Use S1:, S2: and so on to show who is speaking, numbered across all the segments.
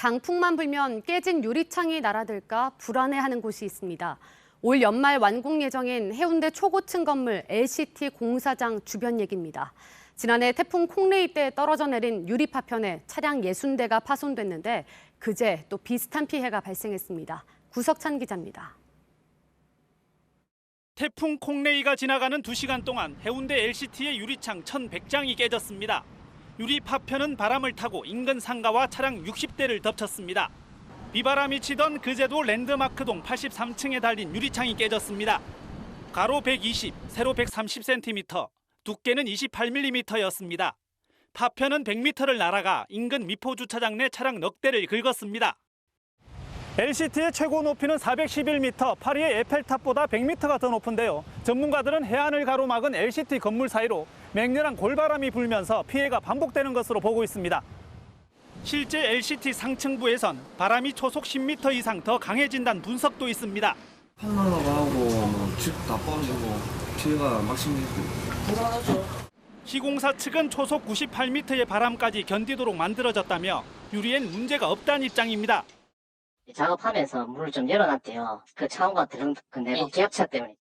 S1: 강풍만 불면 깨진 유리창이 날아들까 불안해하는 곳이 있습니다. 올 연말 완공 예정인 해운대 초고층 건물 LCT 공사장 주변 얘기입니다. 지난해 태풍 콩레이 때 떨어져 내린 유리 파편에 차량 60대가 파손됐는데 그제 또 비슷한 피해가 발생했습니다. 구석찬 기자입니다.
S2: 태풍 콩레이가 지나가는 2시간 동안 해운대 LCT의 유리창 1,100장이 깨졌습니다. 유리 파편은 바람을 타고 인근 상가와 차량 60대를 덮쳤습니다. 비바람이 치던 그제도 랜드마크동 83층에 달린 유리창이 깨졌습니다. 가로 120, 세로 130cm, 두께는 28mm였습니다. 파편은 100m를 날아가 인근 미포주차장 내 차량 넉 대를 긁었습니다. LCT의 최고 높이는 411m, 파리의 에펠탑보다 100m가 더 높은데요. 전문가들은 해안을 가로막은 LCT 건물 사이로 맹렬한 골바람이 불면서 피해가 반복되는 것으로 보고 있습니다. 실제 LCT 상층부에선 바람이 초속 10m 이상 더 강해진다는 분석도 있습니다.
S3: 하고 집 다 빠지고 피해가 막심했고
S4: 불안하죠.
S2: 시공사 측은 초속 98m의 바람까지 견디도록 만들어졌다며 유리엔 문제가 없다는 입장입니다.
S4: 작업하면서 물을 좀 열어놨대요. 그 차원과 들은 그 내부 기압차 때문에.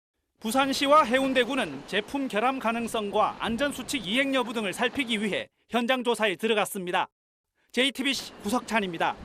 S2: 부산시와 해운대구는 제품 결함 가능성과 안전수칙 이행 여부 등을 살피기 위해 현장 조사에 들어갔습니다. JTBC 구석찬입니다.